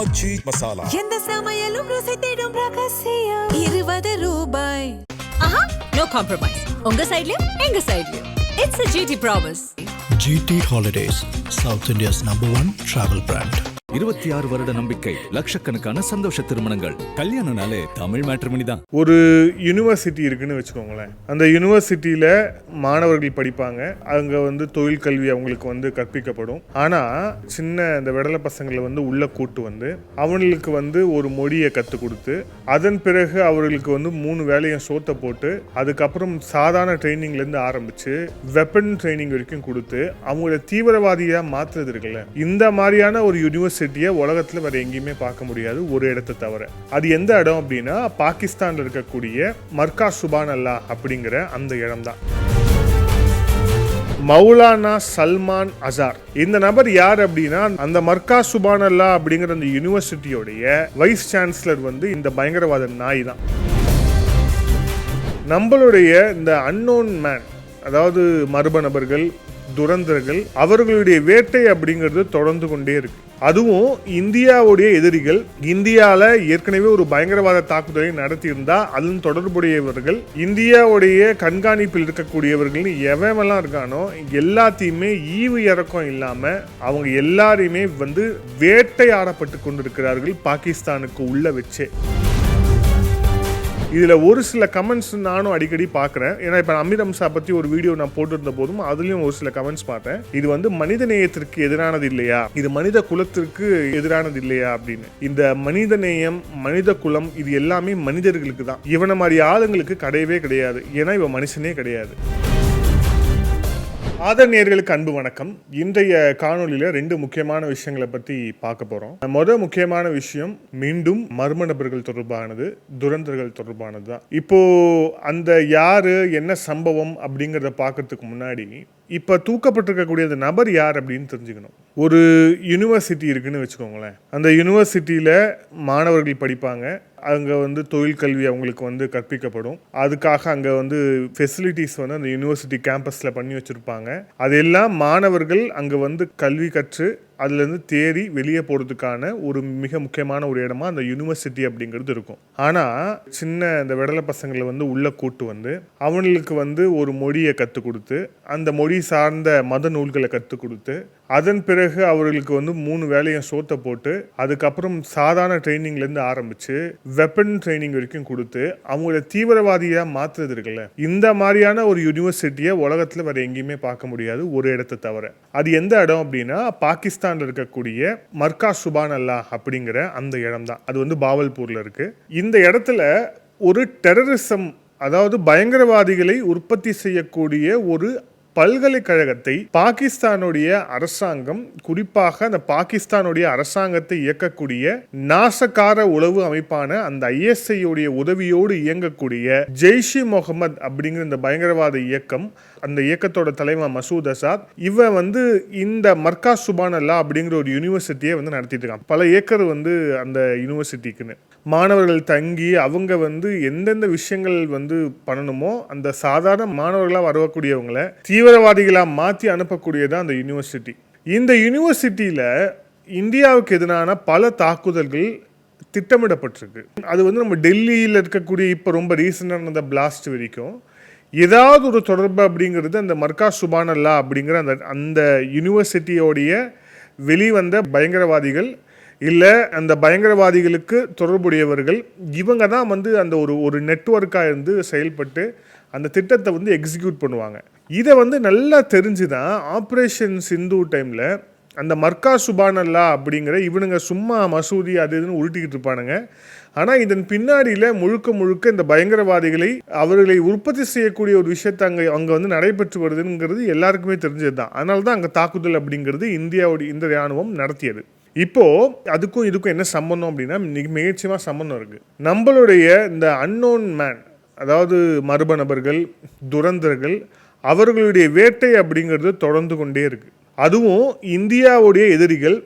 ஆச்சி மசாலா. எந்த சமையலும் ருசி தேடும் ரகசியம். 20 ரூபாய். No compromise. உங்க சைடுலயும் எங்க சைடுலயும். It's a GT promise. GT Holidays, South India's #1 travel brand. 26 வருட நம்பிக்கை, லட்சக்கணக்கான சந்தோஷ திருமணங்கள். கல்யாணம்னாலே தமிழ் மேட்ரிமோனி தான். ஒரு யூனிவர்சிட்டி இருக்குன்னு வச்சுக்கோங்களேன். அந்த யூனிவர்சிட்டியில மாணவர்கள் படிப்பாங்க. அங்க தொழில் கல்வி அவங்களுக்கு கற்பிக்கப்படும். ஆனா சின்ன இந்த விடலை பசங்களை உள்ள கூட்டு அவங்களுக்கு ஒரு மொழியை கற்றுக் கொடுத்து அதன் பிறகு அவர்களுக்கு 3 வேலையும் சோத்தை போட்டு அதுக்கப்புறம் சாதாரண ட்ரைனிங்ல இருந்து ஆரம்பிச்சு வெப்பன் ட்ரைனிங் வரைக்கும் கொடுத்து அவங்கள தீவிரவாதியா மாத்துறது இருக்குல்ல, இந்த மாதிரியான ஒரு யூனிவர்சிட்டியை உலகத்துல வேற எங்கேயுமே பார்க்க முடியாது, ஒரு இடத்தை தவிர. அது எந்த இடம் அப்படின்னா பாகிஸ்தான்ல இருக்கக்கூடிய மர்காஸ் சுபானல்லா அப்படிங்கிற அந்த இடம் தான். மௌலானா சல்மான் அசார் இந்த நபர் யார் அப்படின்னா அந்த மர்காஸ் சுபானல்லா அப்படிங்கிற அந்த யூனிவர்சிட்டியோடைய வைஸ் சான்சலர் இந்த பயங்கரவாத நாய் தான். நம்மளுடைய இந்த அன்னோன் மேன், அதாவது மர்ம நபர்கள், துரந்தர்கள், அவர்களுடைய வேட்டை அப்படிங்கிறது தொடர்ந்து கொண்டே இருக்கு. அதுவும் இந்தியாவுடைய எதிரிகள் இந்தியாவில் ஏற்கனவே ஒரு பயங்கரவாத தாக்குதலை நடத்தியிருந்தா அதன் தொடர்புடையவர்கள், இந்தியாவுடைய கண்காணிப்பில் இருக்கக்கூடியவர்கள் எவெல்லாம் இருக்கானோ எல்லாத்தையுமே ஈவு இறக்கம் இல்லாம அவங்க எல்லாரையுமே வேட்டையாடப்பட்டு கொண்டிருக்கிறார்கள் பாகிஸ்தானுக்கு உள்ள வச்சே. இதில் ஒரு சில கமெண்ட்ஸ் நானும் அடிக்கடி பார்க்குறேன். ஏன்னா இப்போ அமீர் ஹம்சா பற்றி ஒரு வீடியோ நான் போட்டிருந்த போதும் அதுலேயும் ஒரு சில கமெண்ட்ஸ் பார்த்தேன். இது மனித நேயத்திற்கு எதிரானது இல்லையா, இது மனித குலத்திற்கு எதிரானது இல்லையா அப்படின்னு. இந்த மனித நேயம், மனித குலம் இது எல்லாமே மனிதர்களுக்கு தான். இவனை மாதிரி ஆளுங்களுக்கு கிடையவே கிடையாது. ஏன்னா இவன் மனுஷனே கிடையாது. ஆதரணியர்களுக்கு அன்பு வணக்கம். இன்றைய காணொலியில 2 முக்கியமான விஷயங்களை பத்தி பார்க்க போறோம். முதல் முக்கியமான விஷயம் மீண்டும் மர்ம நபர்கள் தொடர்பானது, துரந்தர்கள் தொடர்பானது தான். இப்போ அந்த யாரு என்ன சம்பவம் அப்படிங்கிறத பார்க்கறதுக்கு முன்னாடி இப்போ தூக்கப்பட்டிருக்கக்கூடிய அந்த நபர் யார் அப்படின்னு தெரிஞ்சுக்கணும். ஒரு யூனிவர்சிட்டி இருக்குன்னு வச்சுக்கோங்களேன். அந்த யூனிவர்சிட்டியில் மாணவர்கள் படிப்பாங்க. அங்கே தொழில் கல்வி அவங்களுக்கு கற்பிக்கப்படும். அதுக்காக அங்கே ஃபெசிலிட்டிஸ் அந்த யூனிவர்சிட்டி கேம்பஸில் பண்ணி வச்சுருப்பாங்க. அதெல்லாம் மாணவர்கள் அங்கே கல்வி கற்று அதுலேருந்து தேறி வெளியே போகிறதுக்கான ஒரு மிக முக்கியமான ஒரு இடமா அந்த யூனிவர்சிட்டி அப்படிங்கிறது இருக்கும். ஆனால் சின்ன இந்த விடலை பசங்களை உள்ள கூட்டு அவங்களுக்கு ஒரு மொழியை கற்றுக் கொடுத்து அந்த மொழி சார்ந்த மத நூல்களை கற்றுக் கொடுத்து அதன் பிறகு அவர்களுக்கு 3 வேலையும் சோத்தை போட்டு அதுக்கப்புறம் சாதாரண ட்ரைனிங்லேருந்து ஆரம்பிச்சு வெப்பன் ட்ரைனிங் வரைக்கும் கொடுத்து அவங்கள தீவிரவாதியா மாத்துறது இருக்குல்ல, இந்த மாதிரியான ஒரு யூனிவர்சிட்டியை உலகத்துல வேற எங்கேயுமே பார்க்க முடியாது, ஒரு இடத்தை தவிர. அது எந்த இடம் அப்படின்னா பாகிஸ்தான்ல இருக்கக்கூடிய மர்காஸ் சுபானல்லா அப்படிங்கிற அந்த இடம் தான். அது பாவல்பூர்ல இருக்கு. இந்த இடத்துல ஒரு டெரரிசம், அதாவது பயங்கரவாதிகளை உற்பத்தி செய்யக்கூடிய ஒரு பல்கலைக்கழகத்தை பாகிஸ்தானுடைய அரசாங்கம், குறிப்பாக அந்த பாகிஸ்தானுடைய அரசாங்கத்தை இயக்கக்கூடிய நாசகார உளவு அமைப்பான அந்த ISI உடைய உதவியோடு இயங்கக்கூடிய ஜெய்ஷி முகமது அப்படிங்கிற இந்த பயங்கரவாத இயக்கம், அந்த இயக்கத்தோட தலைவர் மசூத் அசாத், இவன் இந்த மர்காஸ் சுபானல்லா அப்படிங்கிற ஒரு யூனிவர்சிட்டியை நடத்திட்டு இருக்கான். பல ஏக்கர் அந்த யூனிவர்சிட்டிக்குன்னு மாணவர்கள் தங்கி அவங்க எந்தெந்த விஷயங்கள் பண்ணணுமோ அந்த சாதாரண மாணவர்களாக வரக்கூடியவங்களை தீவிரவாதிகளாக மாற்றி அனுப்பக்கூடியதான் அந்த யூனிவர்சிட்டி. இந்த யூனிவர்சிட்டியில் இந்தியாவுக்கு எதிரான பல தாக்குதல்கள் திட்டமிடப்பட்டிருக்கு. அது நம்ம டெல்லியில் இருக்கக்கூடிய இப்போ ரொம்ப ரீசெண்டான அந்த பிளாஸ்ட் வரைக்கும் ஏதாவது ஒரு தொடர்பு அப்படிங்கிறது அந்த மர்காஸ் சுபானல்லா அப்படிங்கிற அந்த யூனிவர்சிட்டியோடைய வெளிவந்த பயங்கரவாதிகள் இல்லை அந்த பயங்கரவாதிகளுக்கு தொடர்புடையவர்கள் இவங்க தான் அந்த ஒரு நெட்வொர்க்காக இருந்து செயல்பட்டு அந்த திட்டத்தை எக்ஸிக்யூட் பண்ணுவாங்க. இதை நல்லா தெரிஞ்சுதான் ஆப்ரேஷன் சிந்து டைமில் அந்த மர்காஸ் சுபானல்லா அப்படிங்கிற இவனுங்க சும்மா மசூதி அது இதுன்னு உருட்டிக்கிட்டு இருப்பானுங்க. ஆனால் இதன் பின்னாடியில் முழுக்க முழுக்க இந்த பயங்கரவாதிகளை அவர்களை உற்பத்தி செய்யக்கூடிய ஒரு விஷயத்தை அங்கே நடைபெற்று வருதுங்கிறது எல்லாருக்குமே தெரிஞ்சது தான். அதனால தான் அங்கே தாக்குதல் அப்படிங்கிறது இந்தியாவுடைய இந்த இராணுவம் நடத்தியது. இப்போ அதுக்கும் இதுக்கும் என்ன சம்பந்தம் அப்படின்னா மிகச்சியமாக சம்பந்தம் இருக்கு. நம்மளுடைய இந்த அன்னோன் மேன், அதாவது மர்ம நபர்கள், துரந்தர்கள், அவர்களுடைய வேட்டை அப்படிங்கிறது தொடர்ந்து கொண்டே இருக்கு. அதுவும் இந்தியாவுடைய எதிரிகள்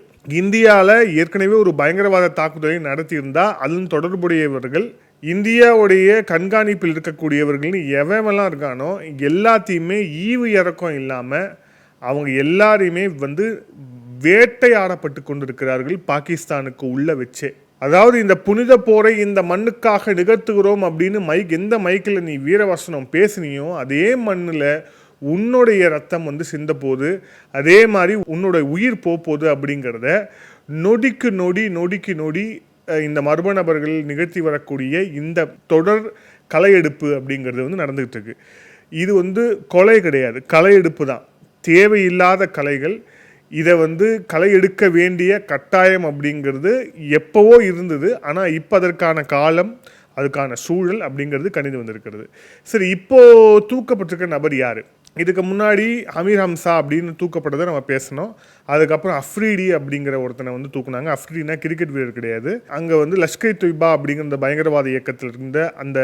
இந்தியாவில் ஏற்கனவே ஒரு பயங்கரவாத தாக்குதலை நடத்தியிருந்தா அதன் தொடர்புடையவர்கள், இந்தியாவுடைய கண்காணிப்பில் இருக்கக்கூடியவர்கள் எவெல்லாம் இருக்கானோ எல்லாத்தையுமே ஈவு இறக்கம் இல்லாமல் அவங்க எல்லாரையுமே வேட்டையாடப்பட்டு கொண்டிருக்கிறார்கள் பாகிஸ்தானுக்கு உள்ள வச்சே. அதாவது இந்த புனித போரை இந்த மண்ணுக்காக நிகழ்த்துகிறோம் அப்படின்னு எந்த மைக்கில் நீ வீரவசனம் பேசினியோ அதே மண்ணில் உன்னுடைய ரத்தம் வந்து சிந்த போது, அதே மாதிரி உன்னோட உயிர் போகுது அப்படிங்கிறத நொடிக்கு நொடி இந்த மர்ம நபர்கள் நிகழ்த்தி வரக்கூடிய இந்த தொடர் களையெடுப்பு அப்படிங்கிறது வந்து நடந்துகிட்டு இருக்கு. இது வந்து கொலை கிடையாது, களையெடுப்பு தான். தேவையில்லாத கலைகள். இதை வந்து களை எடுக்க வேண்டிய கட்டாயம் அப்படிங்கிறது எப்போவோ இருந்தது. ஆனால் இப்போ அதற்கான காலம், அதுக்கான சூழல் அப்படிங்கிறது கணிந்து வந்திருக்கிறது. சரி, இப்போது தூக்கப்பட்டிருக்க நபர் யார்? இதுக்கு முன்னாடி அமீர் ஹம்சா அப்படின்னு தூக்கப்பட்டதை நம்ம பேசணும். அதுக்கப்புறம் அஃப்ரீடி அப்படிங்கிற ஒருத்தனை வந்து தூக்குனாங்க. அஃப்ரீடினா கிரிக்கெட் வீரர் கிடையாது. அங்கே வந்து லஷ்கர் தொய்பா அப்படிங்கிற அந்த பயங்கரவாத இயக்கத்தில் இருந்த அந்த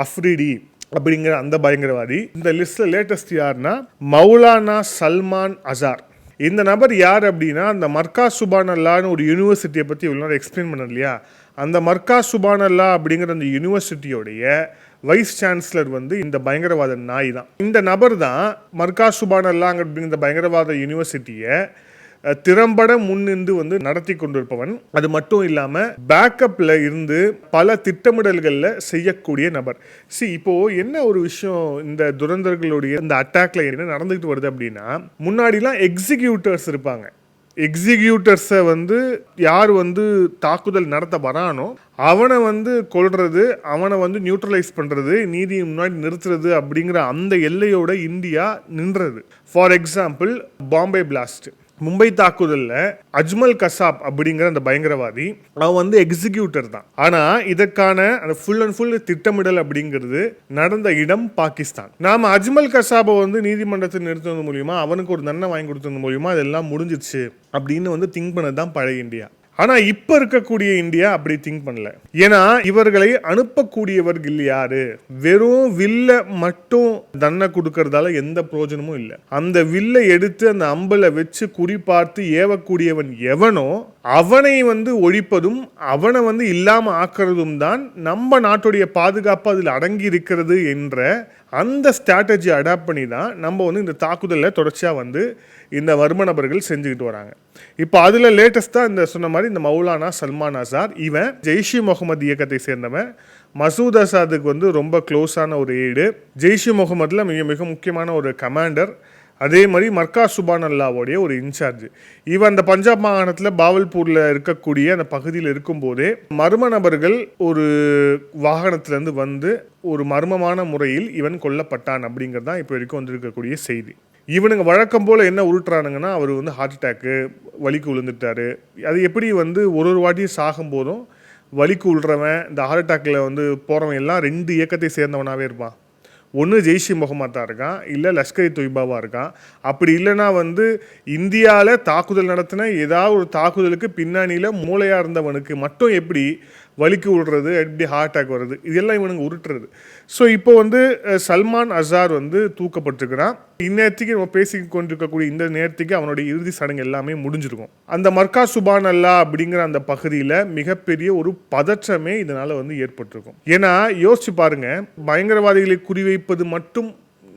அஃப்ரீடி அப்படிங்கிற அந்த பயங்கரவாதி. இந்த லிஸ்ட்டில் லேட்டஸ்ட் யாருன்னா மௌலானா சல்மான் அசார். இந்த நபர் யார் அப்படின்னா, அந்த மர்காஸ் சுபானல்லான்னு ஒரு யூனிவர்சிட்டியை பற்றி இவ்வளோ நேரம் எக்ஸ்பிளைன் பண்ண இல்லையா, அந்த மர்காஸ் சுபானல்லா அப்படிங்கிற அந்த யூனிவர்சிட்டியோடைய வைஸ் சான்சலர் வந்து இந்த பயங்கரவாத நாய் தான். இந்த நபர் தான் மர்காஸ் சுபானல்லா அப்படிங்கிற பயங்கரவாத யூனிவர்சிட்டியை திறம்பட முன்னின்று வந்து நடத்தி கொண்டிருப்பவன். அது மட்டும் இல்லாமல் பேக்கப்பில் இருந்து பல திட்டமிடல்களில் செய்யக்கூடிய நபர். இப்போ என்ன ஒரு விஷயம், இந்த துரந்தர்களுடைய இந்த அட்டாக்ல என்ன நடந்துகிட்டு வருது அப்படின்னா, முன்னாடிலாம் எக்ஸிக்யூட்டர்ஸ் இருப்பாங்க. எக்ஸிக்யூட்டர்ஸை வந்து யார் வந்து தாக்குதல் நடத்த வரானோ அவனை வந்து கொல்றது, அவனை வந்து நியூட்ரலைஸ் பண்ணுறது, நீதி முன்னாடி நிறுத்துறது அப்படிங்கிற அந்த எல்லையோட இந்தியா நின்றது. For example Bombay blast, Mumbai தாக்குதலில் அஜ்மல் கசாப் அப்படிங்கிற அந்த பயங்கரவாதி அவன் வந்து எக்ஸிக்யூட்டர் தான். ஆனால் இதற்கான அந்த ஃபுல் அண்ட் ஃபுல் திட்டமிடல் அப்படிங்கிறது நடந்த இடம் பாகிஸ்தான். நாம் அஜ்மல் கசாபை வந்து நீதிமன்றத்தில் நிறுத்துவது மூலியமா, அவனுக்கு ஒரு தண்டனை வாங்கி கொடுத்தது மூலியமா அதெல்லாம் முடிஞ்சிருச்சு அப்படின்னு வந்து திங்க் பண்ணது தான் பழைய இந்தியா. ஆனால் இப்போ இருக்கக்கூடிய இந்தியா அப்படி திங்க் பண்ணல. ஏன்னா இவர்களை அனுப்பக்கூடியவர்கள் யாரு? வெறும் வில்லை மட்டும் தண்டனை கொடுக்கறதால எந்த பிரயோஜனமும் இல்லை. அந்த வில்லை எடுத்து அந்த அம்பலை வச்சு குறிப்பார்த்து ஏவக்கூடியவன் எவனோ அவனை வந்து ஒழிப்பதும் அவனை வந்து இல்லாமல் ஆக்குறதும் தான் நம்ம நாட்டுடைய பாதுகாப்பு அதில் அடங்கி இருக்கிறது என்ற அந்த ஸ்ட்ராட்டஜி அடாப்ட் பண்ணி தான் நம்ம வந்து இந்த தாக்குதலில் தொடர்ச்சியாக வந்து இந்த மர்ம நபர்கள் செஞ்சுக்கிட்டு வராங்க. இப்போ அதில் லேட்டஸ்ட்டாக இந்த சொன்ன மாதிரி இந்த மௌலானா சல்மான் அசார், இவன் ஜெய்ஷ் இ முகமது இயக்கத்தை சேர்ந்தவன். மசூத் அசாதுக்கு வந்து ரொம்ப க்ளோஸான ஒரு ஏடு. ஜெய்ஷ் இ முகமதில் மிக முக்கியமான ஒரு கமாண்டர். அதே மாதிரி மர்காஸ் சுபானல்லாவோடைய ஒரு இன்சார்ஜ். இவன் அந்த பஞ்சாப் மாகாணத்தில் பாவல்பூரில் இருக்கக்கூடிய அந்த பகுதியில் இருக்கும்போதே மர்ம நபர்கள் ஒரு வாகனத்திலேருந்து வந்து ஒரு மர்மமான முறையில் இவன் கொல்லப்பட்டான் அப்படிங்கிறது தான் இப்போ வரைக்கும் வந்திருக்கக்கூடிய செய்தி. இவனுங்க வழக்கம் போல் என்ன உருட்டுறானுங்கன்னா, அவர் வந்து ஹார்ட் அட்டாக்கு வலிக்கு விழுந்துட்டாரு. அது எப்படி வந்து ஒரு வாட்டியும் சாகும்போதும் வலிக்கு விழுறவன், இந்த ஹார்ட் அட்டாக்கில் வந்து போகிறவன் எல்லாம் 2 இயக்கத்தை சேர்ந்தவனாகவே இருப்பான். ஒன்று ஜெய்ஷ் இ முகமதாக இருக்கான், இல்லை லஷ்கர் தொய்பாவாக இருக்கான். அப்படி இல்லைனா வந்து இந்தியாவில் தாக்குதல் நடத்தின ஏதாவது ஒரு தாக்குதலுக்கு பின்னணியில் மூளையாக இருந்தவனுக்கு மட்டும் எப்படி வலிக்கு விடுறது, எப்படி ஹார்ட் அட்டாக் வருது, இதெல்லாம் இவனுங்க உருட்டுறது. ஸோ இப்போ வந்து சல்மான் அசார் வந்து தூக்கப்பட்டிருக்கிறான். இந்நேரத்துக்கு நம்ம பேசி கொண்டிருக்கக்கூடிய இந்த நேரத்துக்கு அவனுடைய இறுதி சடங்கு எல்லாமே முடிஞ்சிருக்கும். அந்த மர்காஸ் சுபானல்லா அப்படிங்கிற அந்த பகுதியில் மிகப்பெரிய ஒரு பதற்றமே இதனால் வந்து ஏற்பட்டிருக்கும். ஏன்னா யோசிச்சு பாருங்க, பயங்கரவாதிகளை குறிவைப்பது மட்டும்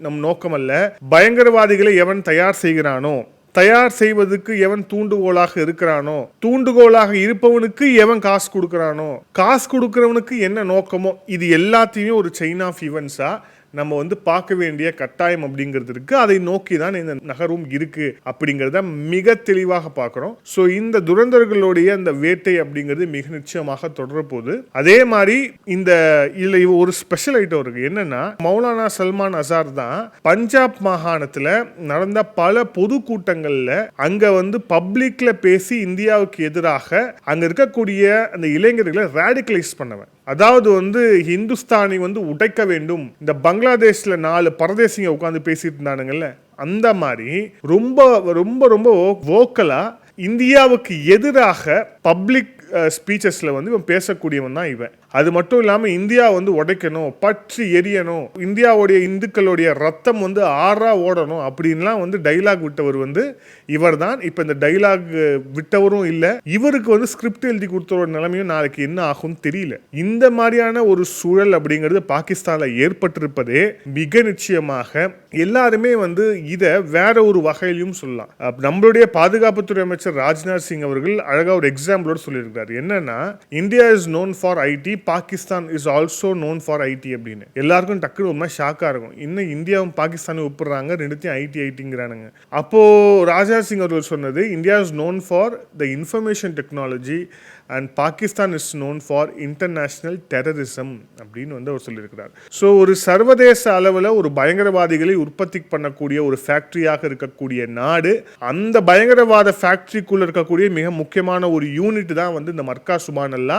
நம் நோக்கமல்ல, பயங்கரவாதிகளை எவன் தயார் செய்கிறானோ, தயார் செய்வதற்கு எவன் தூண்டுகோலாக இருக்கிறானோ, தூண்டுகோலாக இருப்பவனுக்கு எவன் காசு கொடுக்குறானோ, காசு கொடுக்குறவனுக்கு என்ன நோக்கமோ, இது எல்லாத்தையுமே ஒரு செயின் ஆஃப் ஈவெண்ட்ஸா நம்ம வந்து பார்க்க வேண்டிய கட்டாயம் அப்படிங்கிறது இருக்கு. அதை நோக்கி தான் இந்த நகரும் இருக்கு அப்படிங்கிறத மிக தெளிவாக பார்க்குறோம். ஸோ இந்த துரந்தர்களுடைய அந்த வேட்டை அப்படிங்கிறது மிக நிச்சயமாக தொடரப்போகுது. அதே மாதிரி இந்த இதில் ஒரு ஸ்பெஷல் ஐட்டம் இருக்கு. என்னன்னா, மௌலானா சல்மான் அசார் தான் பஞ்சாப் மாகாணத்தில் நடந்த பல பொது கூட்டங்களில் அங்கே வந்து பப்ளிக்ல பேசி இந்தியாவுக்கு எதிராக அங்கே இருக்கக்கூடிய அந்த இளைஞர்களை ரேடிகலைஸ் பண்ணவன். அதாவது வந்து ஹிந்துஸ்தானி வந்து உடைக்க வேண்டும், இந்த பங்களாதேஷ்ல 4 பரதேசிங்க உட்காந்து பேசிட்டு இருந்தானுங்கல்ல, அந்த மாதிரி ரொம்ப ரொம்ப ரொம்ப வோக்கலா இந்தியாவுக்கு எதிராக பப்ளிக் ஸ்பீச்சஸில் வந்து இவன் பேசக்கூடியவன் தான் இவன். அது மட்டும் இல்லாமல் இந்தியா வந்து உடைக்கணும், பற்றி எரியணும், இந்தியாவுடைய இந்துக்களுடைய ரத்தம் வந்து ஆறா ஓடணும் அப்படின்லாம் வந்து டைலாக் விட்டவர் வந்து இவர் தான். இப்போ இந்த டைலாக் விட்டவரும் இல்லை, இவருக்கு வந்து ஸ்கிரிப்ட் எழுதி கொடுத்தவரோட நிலைமையும் நாளைக்கு என்ன ஆகும்னு தெரியல. இந்த மாதிரியான ஒரு சூழல் அப்படிங்கிறது பாகிஸ்தானில் ஏற்பட்டிருப்பதே மிக நிச்சயமாக எல்லாருமே வந்து இதை வேற ஒரு வகையிலும் சொல்லலாம். நம்மளுடைய பாதுகாப்புத்துறை அமைச்சர் ராஜ்நாத் சிங் அவர்கள் அழகாக ஒரு எக்ஸாம்பிளோட சொல்லியிருக்காரு. என்னன்னா, India is known for ID, Pakistan is also known for ID அப்படின்னு. எல்லாருக்கும் டக்குனு ஒரு மாதிரி ஷாக்காக இருக்கும். இன்னும் இந்தியாவும் பாகிஸ்தானும் ஒப்புறாங்க, ரெண்டுத்தையும் ஐடிங்கிறானுங்க. அப்போ ராஜ்நாத் சிங் அவர்கள் சொன்னது, India is known for the information technology and Pakistan is known for international terrorism அப்படின்னு வந்து அவர் சொல்லியிருக்கிறார். ஸோ ஒரு சர்வதேச அளவில் ஒரு பயங்கரவாதிகளை உற்பத்தி பண்ணக்கூடிய ஒரு ஃபேக்டரியாக இருக்கக்கூடிய நாடு, அந்த பயங்கரவாத ஃபேக்டரிக்குள்ள இருக்கக்கூடிய மிக முக்கியமான ஒரு யூனிட் தான் வந்து இந்த மர்கா சுபானல்லா.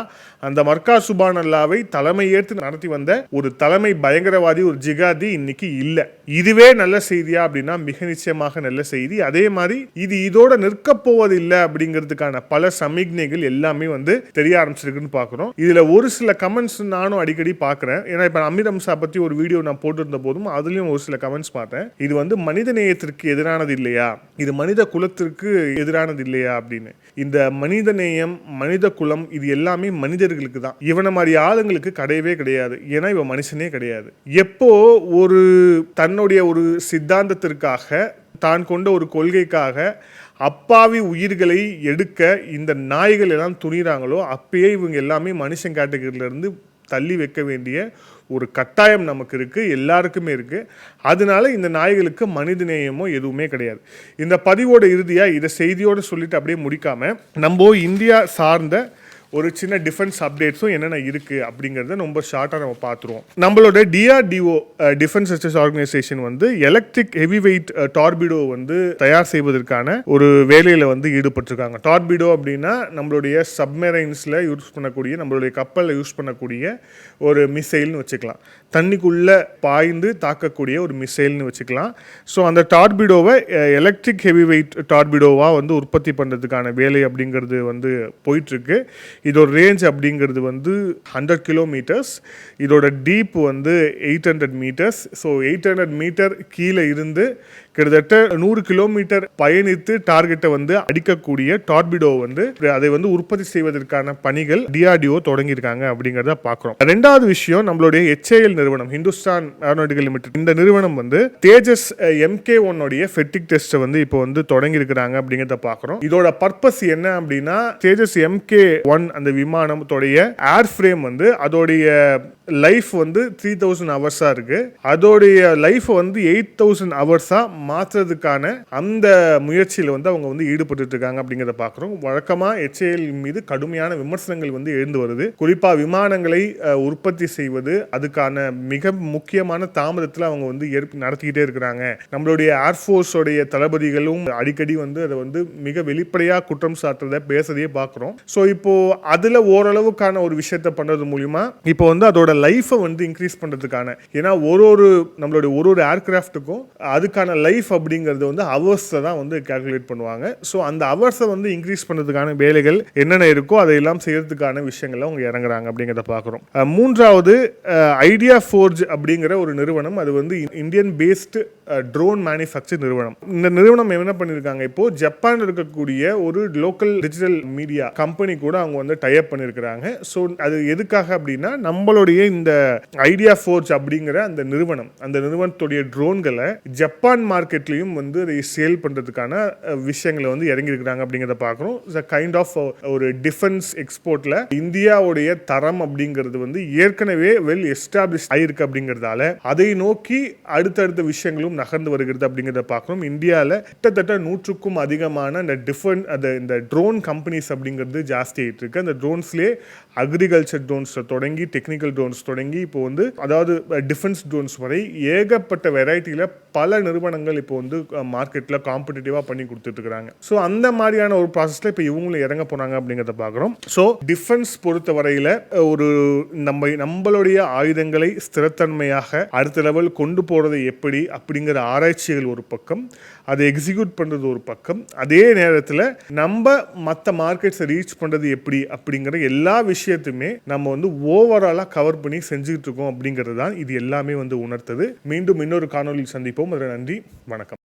அந்த மர்கா சுபானல்லாவை தலைமை ஏற்று நடத்தி வந்த ஒரு தலைமை பயங்கரவாதி, ஒரு ஜிகாதி இன்னைக்கு இல்லை. இதுவே நல்ல செய்தியா அப்படின்னா மிக நிச்சயமாக நல்ல செய்தி. அதே மாதிரி இது இதோட நிற்க போவதில்லை அப்படிங்கிறதுக்கான பல சமிக்ஞைகள் எல்லாமே வந்து தெரிய ஆரம்பிச்சிருக்குன்னு பார்க்குறோம். இதுல ஒரு சில கமெண்ட்ஸ் நானும் அடிக்கடி பார்க்குறேன். ஏன்னா இப்போ அமீர் ஹம்சா பற்றி ஒரு வீடியோ நான் போட்டிருந்த போதும் அதுலேயும் ஒரு சில கமெண்ட்ஸ் பார்த்தேன். இது வந்து மனித நேயத்திற்கு எதிரானது இல்லையா, இது மனித குலத்திற்கு எதிரானது இல்லையா அப்படின்னு. இந்த மனித நேயம், மனித குலம், இது எல்லாமே மனிதர்களுக்கு தான். இவனை மாதிரி ஆளுங்களுக்கு கிடையவே கிடையாது. ஏன்னா இவன் மனுஷனே கிடையாது. எப்போ ஒரு தன்னுடைய ஒரு சித்தாந்தத்திற்காக, தான் கொண்ட ஒரு கொள்கைக்காக அப்பாவி உயிர்களை எடுக்க இந்த நாய்கள் எல்லாம் துணிறாங்களோ, அப்பயே இவங்க எல்லாமே மனுஷன் கேட்டகரியிலிருந்து தள்ளி வைக்க வேண்டிய ஒரு கட்டாயம் நமக்கு இருக்குது, எல்லாருக்குமே இருக்குது. அதனால இந்த நாய்களுக்கு மனித நேயமோ எதுவுமே கிடையாது. இந்த பதிவோட இறுதியாக இதை செய்தியோடு சொல்லிட்டு அப்படியே முடிக்காமல் நம்ம இந்தியா சார்ந்த ஒரு சின்ன டிஃபென்ஸ் அப்டேட்ஸும் என்னென்ன இருக்குது அப்படிங்கிறத ரொம்ப ஷார்ட்டாக நம்ம பார்த்துருவோம். நம்மளோட DRDO டிஃபென்ஸ் ரிசர்ச் ஆர்கனைசேஷன் வந்து எலக்ட்ரிக் ஹெவி வெயிட் டார்பிடோ வந்து தயார் செய்வதற்கான ஒரு வேலையில் வந்து ஈடுபட்டிருக்காங்க. டார்பிடோ அப்படின்னா நம்மளுடைய சப்மெரைன்ஸில் யூஸ் பண்ணக்கூடிய, நம்மளுடைய கப்பலில் யூஸ் பண்ணக்கூடிய ஒரு மிசைல்னு வச்சுக்கலாம். தண்ணிக்குள்ளே பாய்ந்து தாக்கக்கூடிய ஒரு மிசைல்னு வச்சுக்கலாம். ஸோ அந்த டார்பிடோவை எலக்ட்ரிக் ஹெவி வெயிட் டார்பிடோவாக வந்து உற்பத்தி பண்ணுறதுக்கான வேலை அப்படிங்கிறது வந்து போயிட்டுருக்கு. இதோட ரேஞ்ச் அப்படிங்கிறது வந்து 100 கிலோமீட்டர்ஸ். இதோட டீப் வந்து 800 மீட்டர்ஸ். ஸோ 800 மீட்டர் கீழே இருந்து கிட்டத்தட்ட 100 கிலோமீட்டர் பயணித்து டார்கெட்டை வந்து அடிக்கக்கூடிய டார்பிடோ வந்து அதை வந்து உற்பத்தி செய்வதற்கான பணிகள் DRDO தொடங்கியிருக்காங்க அப்படிங்கிறத பார்க்குறோம். ரெண்டாவது விஷயம், நம்மளுடைய HAL நிறுவனம், ஹிந்துஸ்தான் ஏரோநாட்டிக்கல் லிமிடெட், இந்த நிறுவனம் வந்து தேஜஸ் MK1 உடைய ஃபெட்டிக் டெஸ்ட்டை வந்து இப்போ வந்து தொடங்கி இருக்கிறாங்க அப்படிங்கிறத பார்க்குறோம். இதோட பர்பஸ் என்ன அப்படின்னா, தேஜஸ் MK1 அந்த விமானத்தோடைய ஏர் ஃப்ரேம் வந்து அதோடைய லைஃப் வந்து 3000 ஹவர்ஸாக இருக்கு. அதோடைய லைஃப் வந்து 8000 ஹவர்ஸாக மாற்றுறதுக்கான அந்த முயற்சியில் வந்து அவங்க வந்து ஈடுபட்டு இருக்காங்க அப்படிங்கிறத பார்க்குறோம். வழக்கமாக HAL மீது கடுமையான விமர்சனங்கள் வந்து எழுந்து வருது. குறிப்பாக விமானங்களை உற்பத்தி செய்வது, அதுக்கான மிக முக்கியமான தாமதத்தில் அவங்க வந்து நடத்திக்கிட்டே இருக்கிறாங்க. நம்மளுடைய ஏர்ஃபோர்ஸோடைய தளபதிகளும் அடிக்கடி வந்து அதை வந்து மிக வெளிப்படையாக குற்றம் சாட்டுறதை பேசுறதையே பார்க்குறோம். ஸோ இப்போ அதில் ஓரளவுக்கான ஒரு விஷயத்தை பண்ணுறது மூலிமா இப்போ வந்து அதோட லைஃபை வந்து இன்க்ரீஸ் பண்ணுறதுக்கான, ஏன்னா நம்மளுடைய ஒரு ஏர்கிராஃப்ட்டுக்கும் அதுக்கான லைஃப் அப்படிங்கிறது வந்து ஹவர்ஸை தான் வந்து கால்குலேட் பண்ணுவாங்க. ஸோ அந்த ஹவர்ஸை வந்து இன்க்ரீஸ் பண்ணுறதுக்கான வேலைகள் என்னென்ன இருக்கோ அதையெல்லாம் செய்யறதுக்கான விஷயங்களை அவங்க இறங்குறாங்க அப்படிங்கிறத பார்க்குறோம். மூன்றாவது, ஐடியா ஃபோர்ஜ் அப்படிங்கிற ஒரு நிறுவனம், அது வந்து இந்தியன் பேஸ்டு ட்ரோன் மேனுஃபேக்சர் நிறுவனம். இந்த நிறுவனம் என்ன பண்ணியிருக்காங்க, இப்போ ஜப்பான் இருக்கக்கூடிய ஒரு லோக்கல் டிஜிட்டல் மீடியா கம்பெனி கூட அவங்க வந்து டைப் பண்ணியிருக்கிறாங்க. ஸோ அது எதுக்காக அப்படின்னா, நம்மளுடைய இந்த ஐடியா ஃபோர்ஜ் அப்படிங்கிற அந்த நிறுவனத்துடைய ட்ரோன்களை ஜப்பான் மார்க்கெட்லையும் வந்து அதை சேல் பண்ணுறதுக்கான விஷயங்களை வந்து இறங்கியிருக்கிறாங்க அப்படிங்கிறத பார்க்குறோம். கைண்ட் ஆஃப் ஒரு டிஃபென்ஸ் எக்ஸ்போர்ட்டில் இந்தியாவுடைய தரம் அப்படிங்கிறது வந்து ஏற்கனவே வெல் எஸ்டாப்ளிஷ் ஆயிருக்கு அப்படிங்கிறதால அதை நோக்கி அடுத்தடுத்த விஷயங்களும் நகர்ந்து வருகிறது அப்படிங்கிறத பார்க்கணும். இந்தியாவில் கிட்டத்தட்ட 100க்கும் அதிகமான இந்த ட்ரோன் கம்பெனிஸ் அப்படிங்கிறது ஜாஸ்தி ஆகிட்டு இருக்கு. அந்த ட்ரோன்ஸ்லேயே அக்ரிகல்ச்சர் ட்ரோன்ஸ் தொடங்கி டெக்னிக்கல் ட்ரோன்ஸ் தொடங்கி இப்போ வந்து அதாவது டிஃபென்ஸ் ட்ரோன்ஸ் வரை ஏகப்பட்ட வெரைட்டியில் பல நிறுவனங்கள் இப்போ வந்து மார்க்கெட்டில் காம்படிட்டிவாக பண்ணி கொடுத்துட்டு இருக்காங்க. ஸோ அந்த மாதிரியான ஒரு ப்ராசஸில் இப்போ இவங்களும் இறங்க போனாங்க அப்படிங்கிறத பார்க்குறோம். ஸோ டிஃபென்ஸ் பொறுத்த வரையில் ஒரு நம்மளுடைய ஆயுதங்களை ஸ்திரத்தன்மையாக அடுத்த லெவல் கொண்டு போகிறது எப்படி அப்படிங்கிற அப்படிங்கிற ஆராய்ச்சிகள் ஒரு பக்கம், அதை எக்ஸிக்யூட் பண்ணுறது ஒரு பக்கம், அதே நேரத்தில் நம்ம மற்ற மார்க்கெட்ஸை ரீச் பண்ணுறது எப்படி அப்படிங்கிற எல்லா விஷயத்தையுமே நம்ம வந்து ஓவராலாக கவர் பண்ணி செஞ்சுக்கிட்டு இருக்கோம் அப்படிங்கிறது தான் இது எல்லாமே வந்து உணர்த்தது. மீண்டும் இன்னொரு காணொலியில் சந்திப்போம். அதில் நன்றி, வணக்கம்.